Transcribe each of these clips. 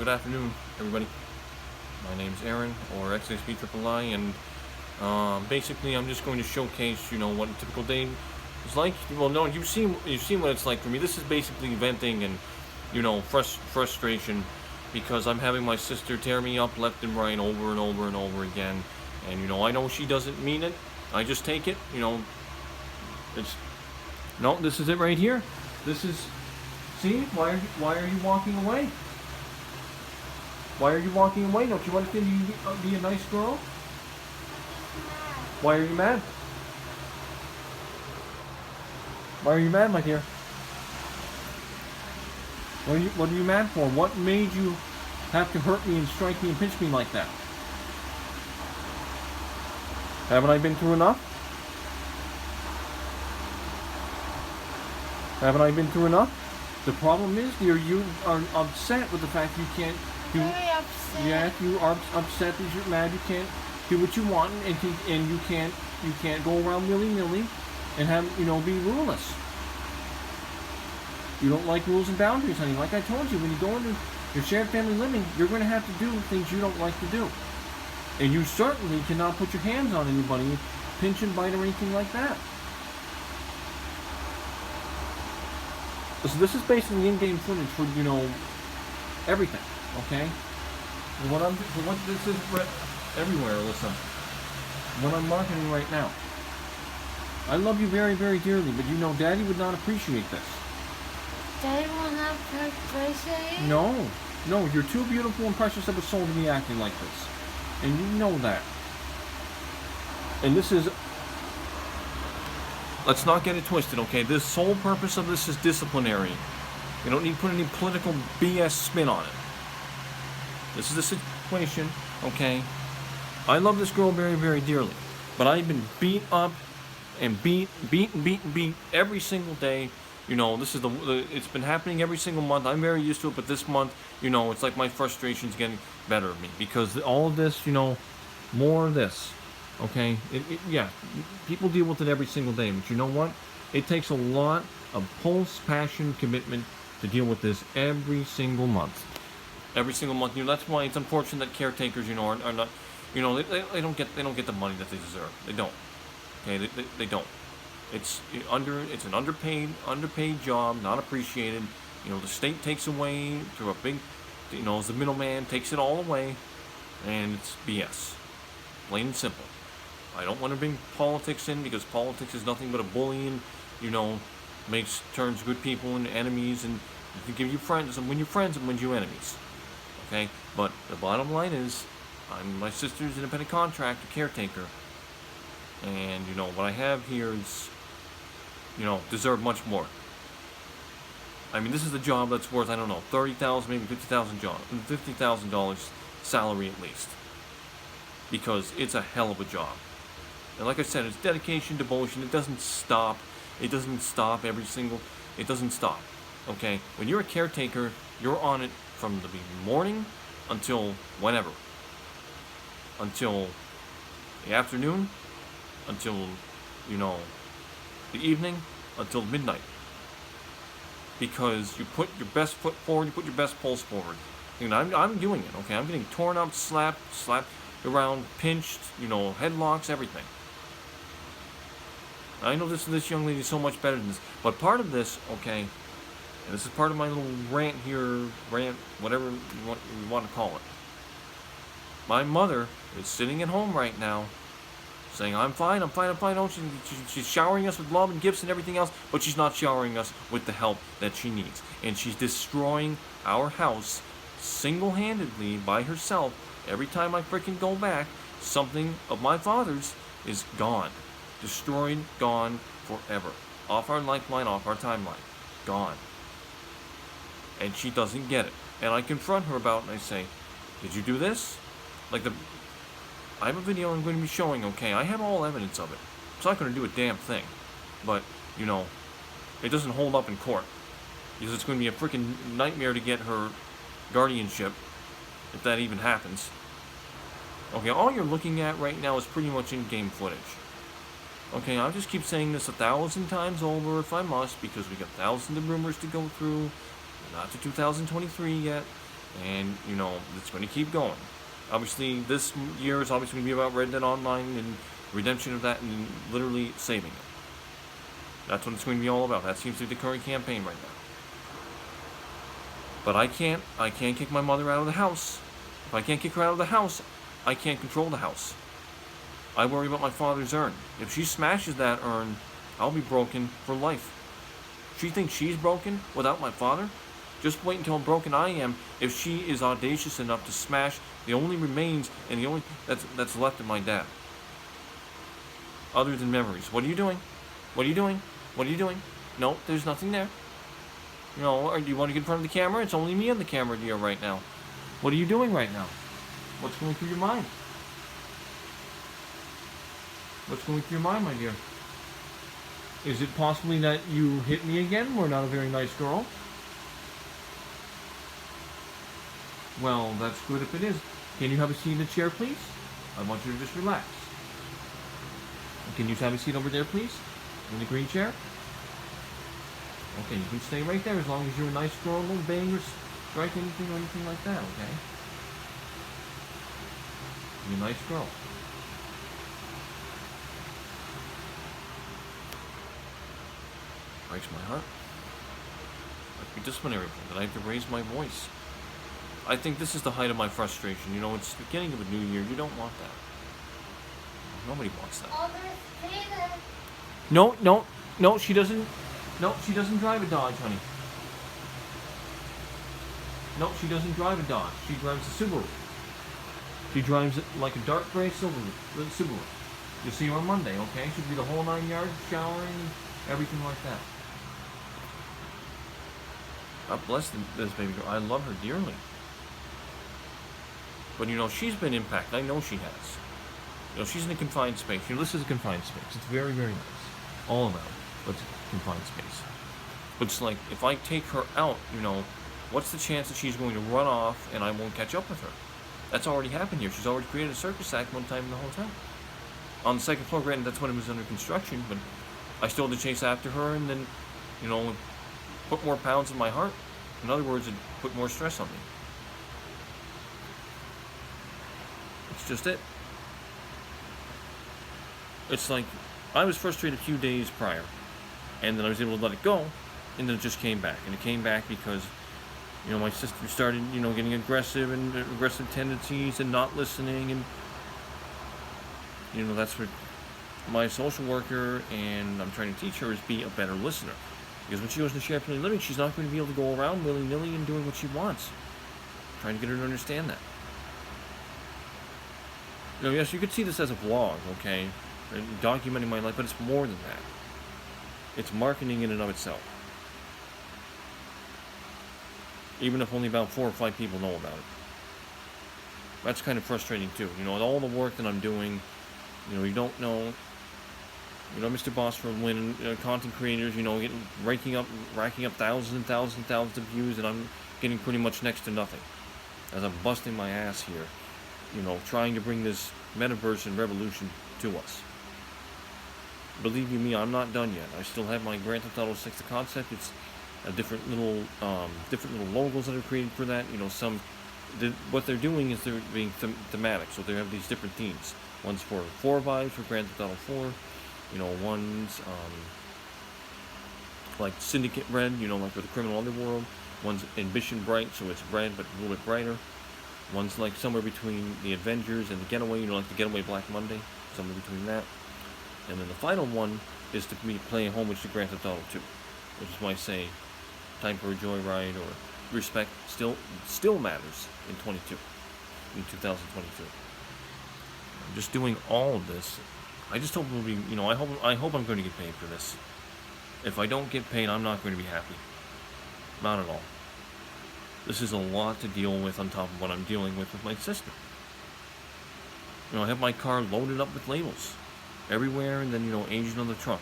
Good afternoon, everybody. My name's Aaron, or XXB and basically I'm just going to showcase, what a typical day is like. Well, no, you've seen what it's like for me. This is basically venting and, frustration because I'm having my sister tear me up left and right over and over and over again. And, I know she doesn't mean it. I just take it, it's, no, this is it right here. This is, see, why are you walking away? Why are you walking away? Don't you want to be a nice girl? Why are you mad? Why are you mad, my dear? What are you mad for? What made you have to hurt me and strike me and pinch me like that? Haven't I been through enough? Haven't I been through enough? The problem is, dear, you are upset with the fact you can't do. Very upset. Yeah, you are upset because you're mad. You can't do what you want, and you can't go around willy-nilly and have be ruleless. You don't like rules and boundaries, honey. Like I told you, when you go into your shared family living, you're going to have to do things you don't like to do, and you certainly cannot put your hands on anybody, pinch and bite or anything like that. So this is basically in-game footage for everything. Okay. What this is everywhere, Alyssa. What I'm marketing right now. I love you very, very dearly, but Daddy would not appreciate this. Daddy will not appreciate it? No, you're too beautiful and precious of a soul to be acting like this, and you know that. And this is. Let's not get it twisted, okay? The sole purpose of this is disciplinary. You don't need to put any political BS spin on it. This is the situation, okay? I love this girl very, very dearly, but I've been beat up and beat every single day. This is it's been happening every single month. I'm very used to it, but this month, it's like my frustration's getting better of me because all of this, more of this, okay? Yeah, people deal with it every single day, but you know what? It takes a lot of pulse, passion, commitment to deal with this every single month. Every single month, that's why it's unfortunate that caretakers, are not, they don't get the money that they deserve. They don't. Okay, they don't. It's an underpaid job, not appreciated. The state takes away through a big, as the middleman takes it all away, and it's BS, plain and simple. I don't want to bring politics in because politics is nothing but a bullying, turns good people into enemies, and you can give you friends and win you friends and win you enemies. Okay, but the bottom line is, I'm my sister's independent contractor, caretaker, and what I have here is, deserve much more. I mean, this is a job that's worth, I don't know, $30,000, maybe $50,000 salary at least, because it's a hell of a job. And like I said, it's dedication, devotion. It doesn't stop. It doesn't stop. It doesn't stop. Okay, when you're a caretaker, you're on it from the morning until whenever. Until the afternoon, until, the evening, until midnight. Because you put your best foot forward, you put your best pulse forward. I'm doing it, okay? I'm getting torn up, slapped around, pinched, headlocks, everything. I know this young lady is so much better than this, but part of this, okay, and this is part of my little rant, whatever you want to call it. My mother is sitting at home right now saying, I'm fine. Oh, she's showering us with love and gifts and everything else, but she's not showering us with the help that she needs. And she's destroying our house single-handedly by herself. Every time I freaking go back, something of my father's is gone. Destroyed, gone forever. Off our lifeline, off our timeline. Gone. And she doesn't get it. And I confront her about it and I say, did you do this? I have a video I'm going to be showing, okay? I have all evidence of it. It's not going to do a damn thing. But, it doesn't hold up in court. Because it's going to be a freaking nightmare to get her guardianship, if that even happens. Okay, all you're looking at right now is pretty much in-game footage. Okay, I'll just keep saying this 1,000 times over if I must, because we got thousands of rumors to go through. We're not to 2023 yet. and it's going to keep going. Obviously, this year is obviously going to be about Red Dead Online and redemption of that, and literally saving it. That's what it's going to be all about. That seems to be the current campaign right now. But I can't kick my mother out of the house. If I can't kick her out of the house, I can't control the house. I worry about my father's urn. If she smashes that urn, I'll be broken for life. She thinks she's broken without my father? Just wait until broken I am if she is audacious enough to smash the only remains and the only that's left of my dad. Other than memories. What are you doing? What are you doing? What are you doing? No, there's nothing there. Or do you want to get in front of the camera? It's only me on the camera, dear, right now. What are you doing right now? What's going through your mind? What's going through your mind, my dear? Is it possibly that you hit me again? We're not a very nice girl. Well, that's good if it is. Can you have a seat in the chair, please? I want you to just relax. Can you have a seat over there, please? In the green chair? Okay, you can stay right there as long as you're a nice girl, don't bang or strike anything or anything like that, okay? You're a nice girl. Breaks my heart. I'd be disciplinary, but I have to raise my voice. I think this is the height of my frustration. It's the beginning of a new year. You don't want that. Nobody wants that. Oh, there's Peter. No, she doesn't. No, she doesn't drive a Dodge, honey. No, she doesn't drive a Dodge. She drives a Subaru. She drives it like a dark gray Subaru. You'll see her on Monday, okay? She'll be the whole 9 yards, showering, everything like that. God bless this baby girl. I love her dearly. But she's been impacted. I know she has. She's in a confined space. This is a confined space. It's very, very nice. All around. But it's a confined space. But it's like, if I take her out, what's the chance that she's going to run off and I won't catch up with her? That's already happened here. She's already created a circus act one time in the hotel. On the second floor, granted, that's when it was under construction, but I still had to chase after her and then, put more pounds in my heart. In other words, it put more stress on me. It's just it. It's like, I was frustrated a few days prior, and then I was able to let it go, and then it just came back. And it came back because, my sister started, getting aggressive and aggressive tendencies and not listening, and, that's what my social worker and I'm trying to teach her is be a better listener. Because when she goes into shared family living, she's not going to be able to go around willy-nilly and doing what she wants. I'm trying to get her to understand that. Yes, you could see this as a vlog, okay? Documenting my life, but it's more than that. It's marketing in and of itself. Even if only about 4 or 5 people know about it. That's kind of frustrating too. All the work that I'm doing, you don't know. Mr. Boss for Win, content creators, racking up thousands and thousands and thousands of views, and I'm getting pretty much next to nothing. As I'm busting my ass here, trying to bring this metaverse and revolution to us. Believe you me, I'm not done yet. I still have my Grand Theft Auto 6 concept. It's a different little logos that are created for that. What they're doing is they're being thematic, so they have these different themes. One's for 4 vibes for Grand Theft Auto 4. One's like Syndicate Red, like for the criminal underworld. One's Ambition Bright, so it's red but a little bit brighter. One's like somewhere between the Avengers and the Getaway, like the Getaway Black Monday, somewhere between that. And then the final one is to be playing homage to Grand Theft Auto 2, which is why I say time for a joyride or respect still matters in 2022. I'm just doing all of this. I just hope it'll be, I hope I'm going to get paid for this. If I don't get paid, I'm not going to be happy. Not at all. This is a lot to deal with on top of what I'm dealing with my sister. I have my car loaded up with labels everywhere, and then, aged on the trunk.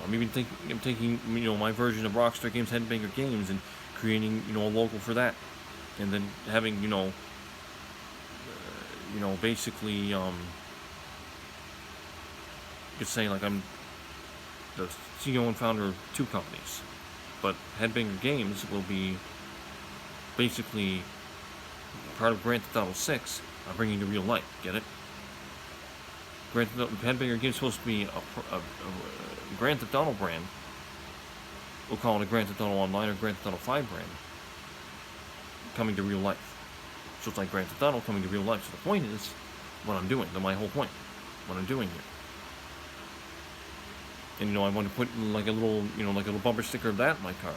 I'm taking, my version of Rockstar Games, Headbanger Games, and creating, a logo for that. And then having, basically, just saying, like, I'm the CEO and founder of 2 companies. but Headbanger Games will be basically part of Grand Theft Auto 6. I'm bringing to real life. Get it? Headbanger Games is supposed to be a Grand Theft Auto brand. We'll call it a Grand Theft Auto Online or Grand Theft Auto 5 brand. Coming to real life. So it's like Grand Theft Auto coming to real life. So the point is what I'm doing. My whole point. What I'm doing here. And I want to put like a little, like a little bumper sticker of that in my car.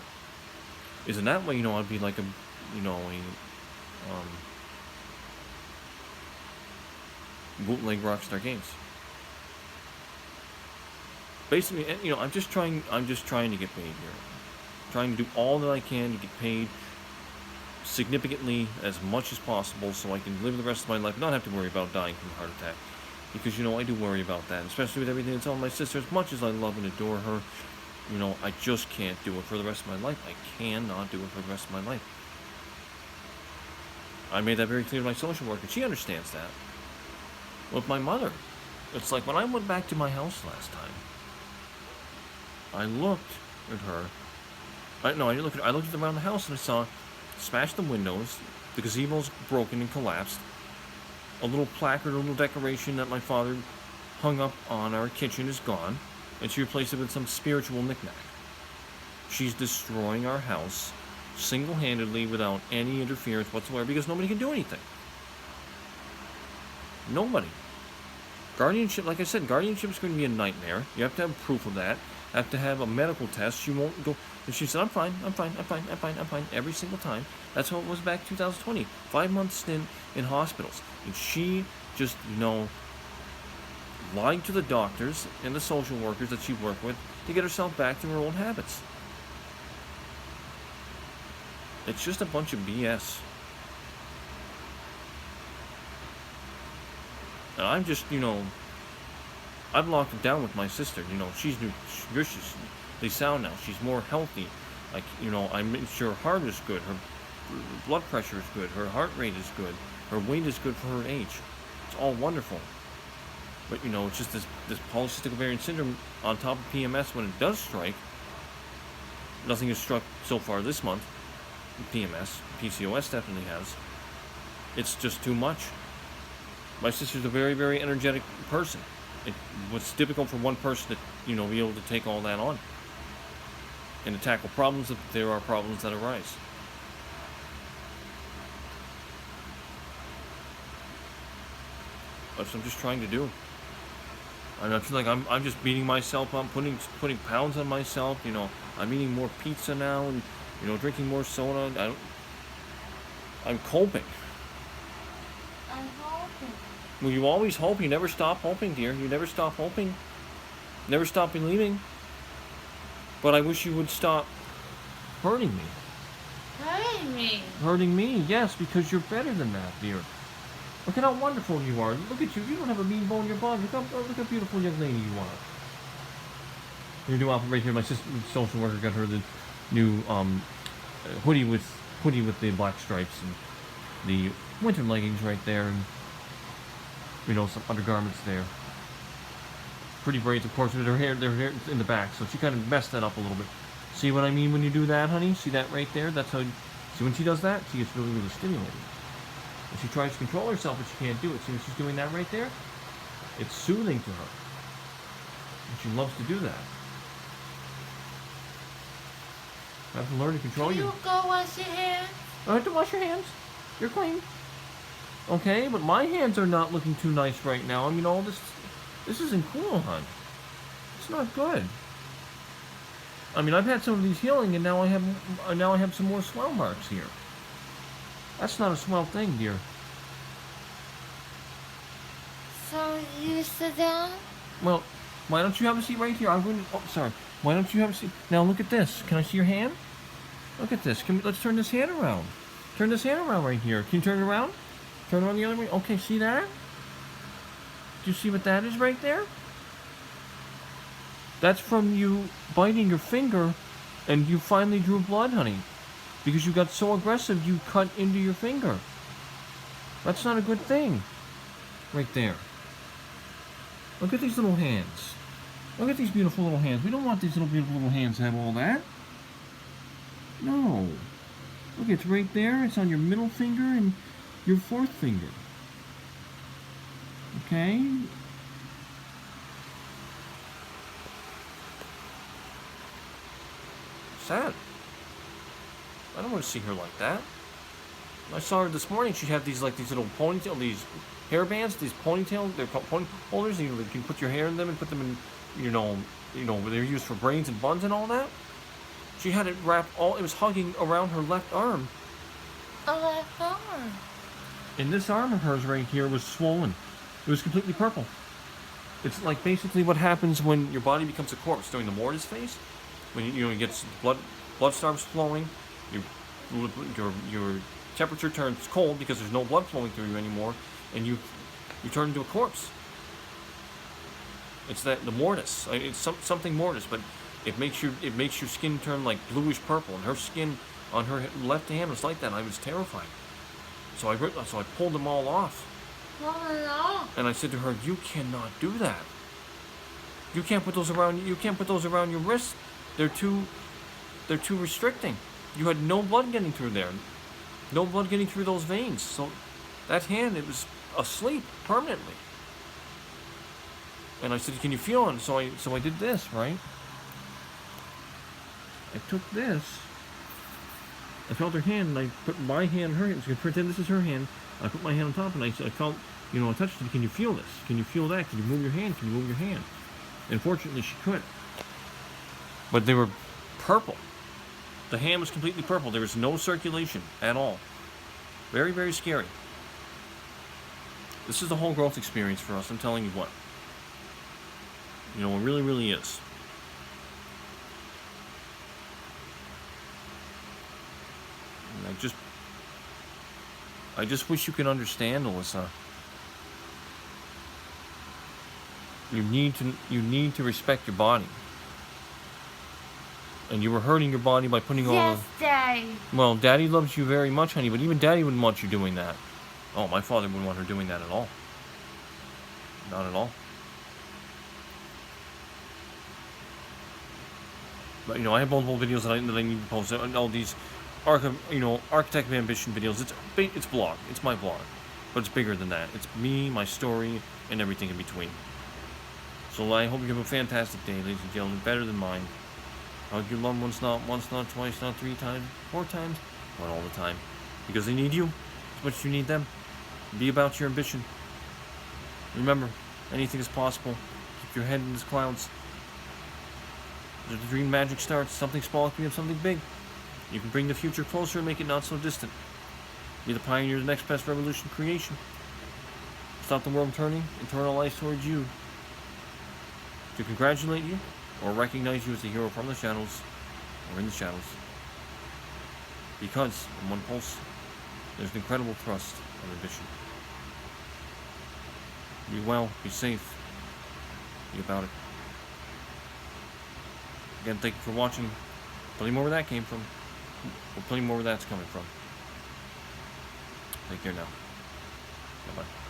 Isn't that way, I'd be like a bootleg Rockstar Games. Basically, I'm just trying to get paid here. Trying to do all that I can to get paid significantly as much as possible so I can live the rest of my life, not have to worry about dying from a heart attack. Because, I do worry about that, especially with everything that's on my sister. As much as I love and adore her, I just can't do it for the rest of my life. I cannot do it for the rest of my life. I made that very clear to my social worker. She understands that. With my mother, it's like when I went back to my house last time, I looked at her. I looked around the house and I saw smashed the windows, the gazebo's broken and collapsed, a little placard, a little decoration that my father hung up on our kitchen is gone, and she replaced it with some spiritual knickknack. She's destroying our house single-handedly without any interference whatsoever because nobody can do anything. Nobody. Guardianship, like I said, guardianship is going to be a nightmare. You have to have proof of that. Have to have a medical test. She won't go. And she said, I'm fine, every single time. That's how it was back 2020. 5-month stint in hospitals. And she just, lied to the doctors and the social workers that she worked with to get herself back to her old habits. It's just a bunch of BS. And I'm just, I've locked it down with my sister. She's nutritious. They sound now. She's more healthy. Like, I made sure her heart is good. Her blood pressure is good. Her heart rate is good. Her weight is good for her age. It's all wonderful. But, it's just this polycystic ovarian syndrome on top of PMS when it does strike. Nothing has struck so far this month. PMS. PCOS definitely has. It's just too much. My sister's a very, very energetic person. It was difficult for one person to, be able to take all that on and to tackle problems if there are problems that arise. That's what I'm just trying to do. I feel like I'm just beating myself up, putting pounds on myself. I'm eating more pizza now and drinking more soda. I'm coping. I'm hoping. Well, you always hope. You never stop hoping, dear. You never stop hoping. Never stop believing. But I wish you would stop hurting me. Hurting me. Hurting me, yes, because you're better than that, dear. Look at how wonderful you are. Look at you. You don't have a mean bone in your body. Look how beautiful young lady you are. Your new outfit right here. My sister, social worker, got her the new hoodie with the black stripes and the winter leggings right there, and some undergarments there. Pretty braids, of course, with her hair in the back, so she kind of messed that up a little bit. See what I mean when you do that, honey? See that right there? That's how. See when she does that, she gets really, really stimulated. And she tries to control herself, but she can't do it. See when she's doing that right there? It's soothing to her. And she loves to do that. You have to learn to control Can you go wash your hands? I have to wash your hands. You're clean. Okay, but my hands are not looking too nice right now. This isn't cool, hon. It's not good. I've had some of these healing, and now I have some more swell marks here. That's not a swell thing, dear. So you sit down? Well, why don't you have a seat right here? I'm going to. Oh, sorry. Why don't you have a seat? Now look at this. Can I see your hand? Look at this. Let's turn this hand around. Turn this hand around right here. Can you turn it around? Turn it around the other way. Okay, see that? Do you see what that is right there? That's from you biting your finger, and you finally drew blood, honey. Because you got so aggressive, you cut into your finger. That's not a good thing. Right there. Look at these little hands. Look at these beautiful little hands. We don't want these beautiful little hands to have all that. No. Look, it's right there. It's on your middle finger and your fourth finger. Okay? Sad. I don't want to see her like that. I saw her this morning. She had these little ponytail, these hair bands, these ponytail. They're called pony holders. You can put your hair in them and put them in, they're used for braids and buns and all that. She had it wrapped it was hugging around her left arm. A left arm. And this arm of hers right here was swollen. It was completely purple. It's like basically what happens when your body becomes a corpse during the mortis phase. When it gets blood starts flowing, your temperature turns cold because there's no blood flowing through you anymore, and you turn into a corpse. It's the mortis. It's something mortis, but it makes your skin turn like bluish purple, and her skin on her left hand was like that. I was terrified. So I pulled them all off. No. And I said to her, "You cannot do that. You can't put those around. You can't put those around your wrists. They're too restricting. You had no blood getting through there, no blood getting through those veins. So that hand, it was asleep permanently." And I said, "Can you feel it?" So I did this, right? I took this. I felt her hand, and I put my hand in her hand. So you can pretend this is her hand. I put my hand on top, and I felt, I touched it. "Can you feel this? Can you feel that? Can you move your hand? Can you move your hand?" And fortunately, she could. But they were purple. The hand was completely purple. There was no circulation at all. Very, very scary. This is the whole growth experience for us. I'm telling you what. It really, really is. And I just wish you could understand, Alyssa. You need to respect your body. And you were hurting your body by putting all Yes, the... Daddy. Well, Daddy loves you very much, honey, but even Daddy wouldn't want you doing that. Oh, my father wouldn't want her doing that at all. Not at all. But, I have multiple videos that I need to post. All these, Architect of Ambition videos. It's blog. It's my blog. But it's bigger than that. It's me, my story, and everything in between. So I hope you have a fantastic day, ladies and gentlemen. Better than mine. Hug your loved ones, not once, not twice, not 3 times, 4 times, but all the time. Because they need you as much as you need them. Be about your ambition. Remember, anything is possible. Keep your head in the clouds. The dream magic starts. Something small can become something big. You can bring the future closer and make it not so distant. Be the pioneer of the next best revolution creation. Stop the world turning and turn our lives towards you. To congratulate you or recognize you as a hero from the shadows or in the shadows. Because in one pulse, there's an incredible thrust of ambition. Be well, be safe, be about it. Again, thank you for watching. Plenty more where that came from. Or plenty more where that's coming from. Take care now. Bye-bye.